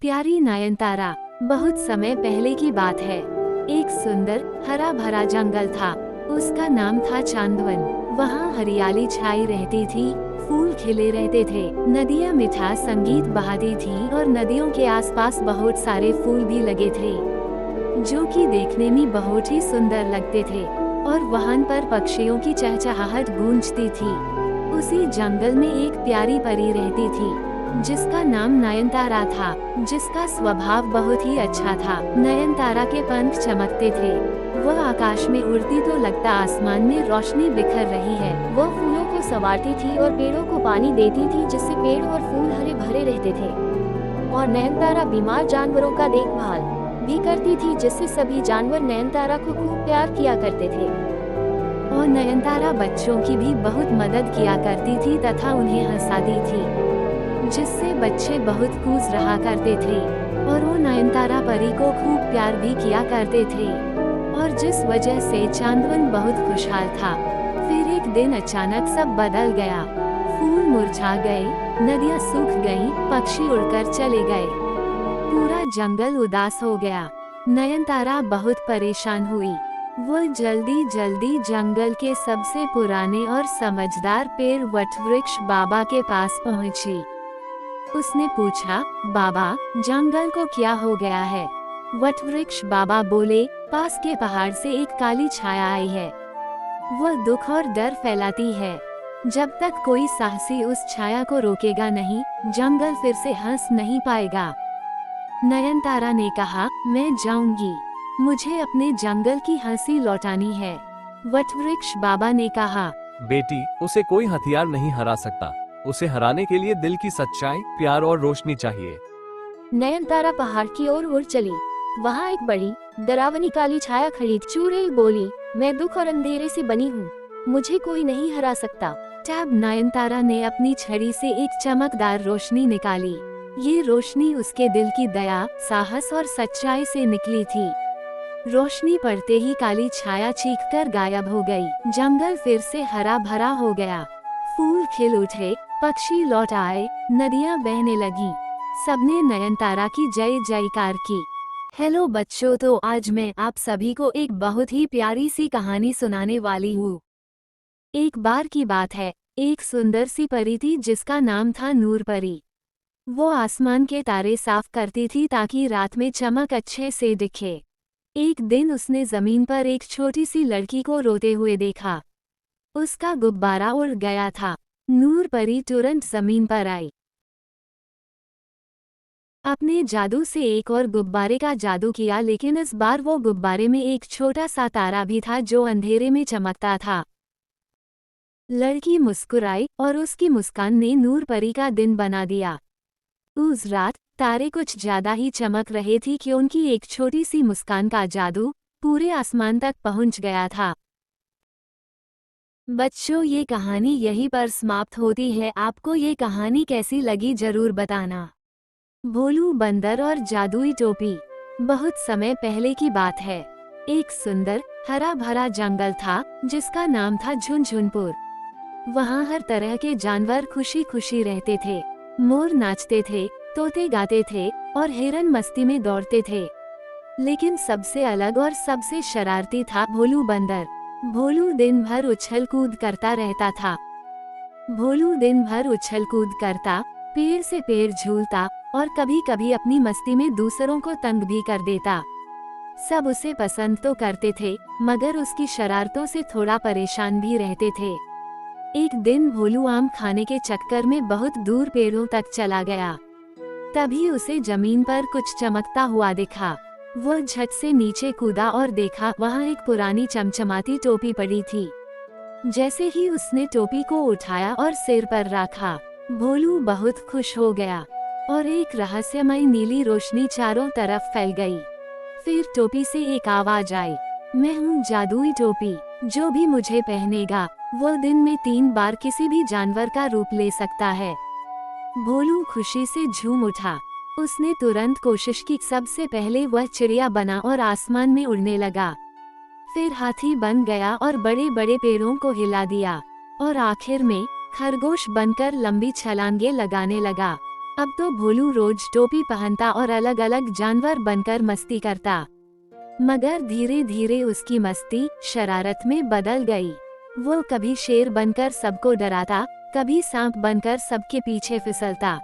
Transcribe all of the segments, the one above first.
प्यारी नयनतारा। बहुत समय पहले की बात है। एक सुंदर हरा भरा जंगल था। उसका नाम था चांदवन। वहाँ हरियाली छाई रहती थी, फूल खिले रहते थे, नदियाँ मीठा संगीत बहाती थी और नदियों के आसपास बहुत सारे फूल भी लगे थे, जो कि देखने में बहुत ही सुंदर लगते थे। और वहाँ पर पक्षियों की चहचहाहट गूंजती थी। उसी जंगल में एक प्यारी परी रहती थी, जिसका नाम नयनतारा था, जिसका स्वभाव बहुत ही अच्छा था। नयनतारा के पंख चमकते थे। वह आकाश में उड़ती तो लगता आसमान में रोशनी बिखर रही है। वह फूलों को संवारती थी और पेड़ों को पानी देती थी, जिससे पेड़ और फूल हरे भरे रहते थे। और नयनतारा बीमार जानवरों का देखभाल भी करती थी, जिससे सभी जानवर नयनतारा को खूब प्यार किया करते थे। और नयनतारा बच्चों की भी बहुत मदद किया करती थी तथा उन्हें हंसाती थी, जिससे बच्चे बहुत खुश रहा करते थे। और वो नयनतारा परी को खूब प्यार भी किया करते थे, और जिस वजह से चांदवन बहुत खुशहाल था। फिर एक दिन अचानक सब बदल गया। फूल मुरझा गए, नदियाँ सूख गईं, पक्षी उड़कर चले गए, पूरा जंगल उदास हो गया। नयनतारा बहुत परेशान हुई। वह जल्दी जल्दी जंगल के सबसे पुराने और समझदार पेड़ वटवृक्ष बाबा के पास पहुंची। उसने पूछा, बाबा, जंगल को क्या हो गया है? वटवृक्ष बाबा बोले, पास के पहाड़ से एक काली छाया आई है। वह दुख और डर फैलाती है। जब तक कोई साहसी उस छाया को रोकेगा नहीं, जंगल फिर से हंस नहीं पाएगा। नयनतारा ने कहा, मैं जाऊंगी। मुझे अपने जंगल की हंसी लौटानी है। वटवृक्ष बाबा ने कहा, बेटी, उसे कोई हथियार नहीं हरा सकता। उसे हराने के लिए दिल की सच्चाई, प्यार और रोशनी चाहिए। नयनतारा पहाड़ की ओर उड़ चली। वहाँ एक बड़ी डरावनी काली छाया खड़ी थी। चुड़ैल बोली, मैं दुख और अंधेरे से बनी हूँ, मुझे कोई नहीं हरा सकता। तब नयनतारा ने अपनी छड़ी से एक चमकदार रोशनी निकाली। ये रोशनी उसके दिल की दया, साहस और सच्चाई से निकली थी। रोशनी पड़ते ही काली छाया चीखकर गायब हो गई। जंगल फिर से हरा भरा हो गया। फूल खिल उठे, पक्षी लौट आए, नदियां बहने लगीं। सबने नयनतारा की जय जयकार की। हेलो बच्चों, तो आज मैं आप सभी को एक बहुत ही प्यारी सी कहानी सुनाने वाली हूँ। एक बार की बात है, एक सुंदर सी परी थी जिसका नाम था नूर परी। वो आसमान के तारे साफ करती थी ताकि रात में चमक अच्छे से दिखे। एक दिन उसने जमीन पर एक छोटी सी लड़की को रोते हुए देखा। उसका गुब्बारा उड़ गया था। नूर परी तुरंत जमीन पर आई। अपने जादू से एक और गुब्बारे का जादू किया, लेकिन इस बार वो गुब्बारे में एक छोटा सा तारा भी था जो अंधेरे में चमकता था। लड़की मुस्कुराई और उसकी मुस्कान ने नूर परी का दिन बना दिया। उस रात तारे कुछ ज्यादा ही चमक रहे थे कि उनकी एक छोटी सी मुस्कान का जादू पूरे आसमान तक पहुंच गया था। बच्चों, ये कहानी यहीं पर समाप्त होती है। आपको ये कहानी कैसी लगी जरूर बताना। भोलू बंदर और जादुई टोपी। बहुत समय पहले की बात है। एक सुंदर हरा भरा जंगल था जिसका नाम था झुनझुनपुर। वहाँ हर तरह के जानवर खुशी खुशी रहते थे। मोर नाचते थे, तोते गाते थे और हिरन मस्ती में दौड़ते थे। लेकिन सबसे अलग और सबसे शरारती था भोलू बंदर। भोलू दिन भर उछल कूद करता रहता था। भोलू दिन भर उछल कूद करता, पेड़ से पेड़ झूलता और कभी कभी अपनी मस्ती में दूसरों को तंग भी कर देता। सब उसे पसंद तो करते थे, मगर उसकी शरारतों से थोड़ा परेशान भी रहते थे। एक दिन भोलू आम खाने के चक्कर में बहुत दूर पेड़ों तक चला गया। तभी उसे जमीन पर कुछ चमकता हुआ दिखा। वह झट से नीचे कूदा और देखा, वहाँ एक पुरानी चमचमाती टोपी पड़ी थी। जैसे ही उसने टोपी को उठाया और सिर पर रखा, भोलू बहुत खुश हो गया और एक रहस्यमय नीली रोशनी चारों तरफ फैल गई। फिर टोपी से एक आवाज आई, मैं हूँ जादुई टोपी, जो भी मुझे पहनेगा वो दिन में 3 बार किसी भी जानवर का रूप ले सकता है। भोलू खुशी से झूम उठा। उसने तुरंत कोशिश की। सबसे पहले वह चिड़िया बना और आसमान में उड़ने लगा। फिर हाथी बन गया और बड़े बड़े पेड़ों को हिला दिया। और आखिर में खरगोश बनकर लंबी छलांगे लगाने लगा। अब तो भोलू रोज टोपी पहनता और अलग अलग जानवर बनकर मस्ती करता। मगर धीरे धीरे उसकी मस्ती शरारत में बदल गई। वो कभी शेर बनकर सबको डराता, कभी सांप बनकर सबके पीछे फिसलता।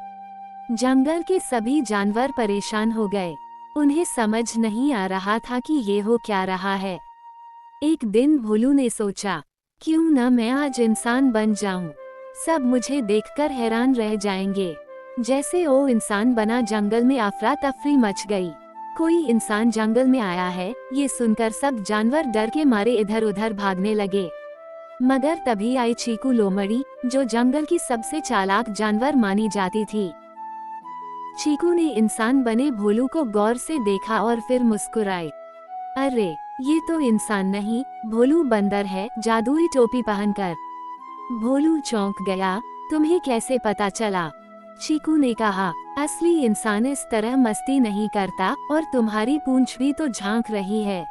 जंगल के सभी जानवर परेशान हो गए। उन्हें समझ नहीं आ रहा था कि ये हो क्या रहा है। एक दिन भोलू ने सोचा, क्यों न मैं आज इंसान बन जाऊं। सब मुझे देखकर हैरान रह जाएंगे। जैसे वो इंसान बना, जंगल में अफरा तफरी मच गई। कोई इंसान जंगल में आया है, ये सुनकर सब जानवर डर के मारे इधर उधर भागने लगे। मगर तभी आई चीकू लोमड़ी, जो जंगल की सबसे चालाक जानवर मानी जाती थी। चीकू ने इंसान बने भोलू को गौर से देखा और फिर मुस्कुराई। अरे, ये तो इंसान नहीं, भोलू बंदर है, जादुई टोपी पहनकर। भोलू चौंक गया। तुम्हें कैसे पता चला? चीकू ने कहा, असली इंसान इस तरह मस्ती नहीं करता और तुम्हारी पूंछ भी तो झांक रही है।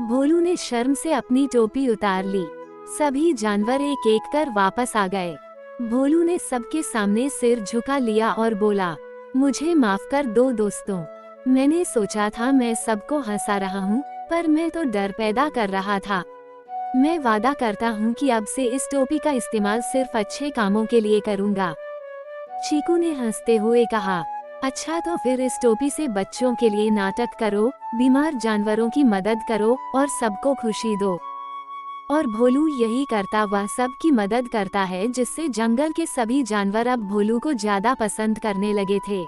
भोलू ने शर्म से अपनी टोपी उतार ली। सभी जानवर एक एक कर वापस आ गए। भोलू ने सबके सामने सिर झुका लिया और बोला, मुझे माफ कर दो दोस्तों। मैंने सोचा था मैं सबको हंसा रहा हूँ, पर मैं तो डर पैदा कर रहा था। मैं वादा करता हूँ कि अब से इस टोपी का इस्तेमाल सिर्फ अच्छे कामों के लिए करूँगा। चीकू ने हंसते हुए कहा, अच्छा तो फिर इस टोपी से बच्चों के लिए नाटक करो, बीमार जानवरों की मदद करो और सबको खुशी दो। और भोलू यही करता, वह सबकी मदद करता है, जिससे जंगल के सभी जानवर अब भोलू को ज्यादा पसंद करने लगे थे।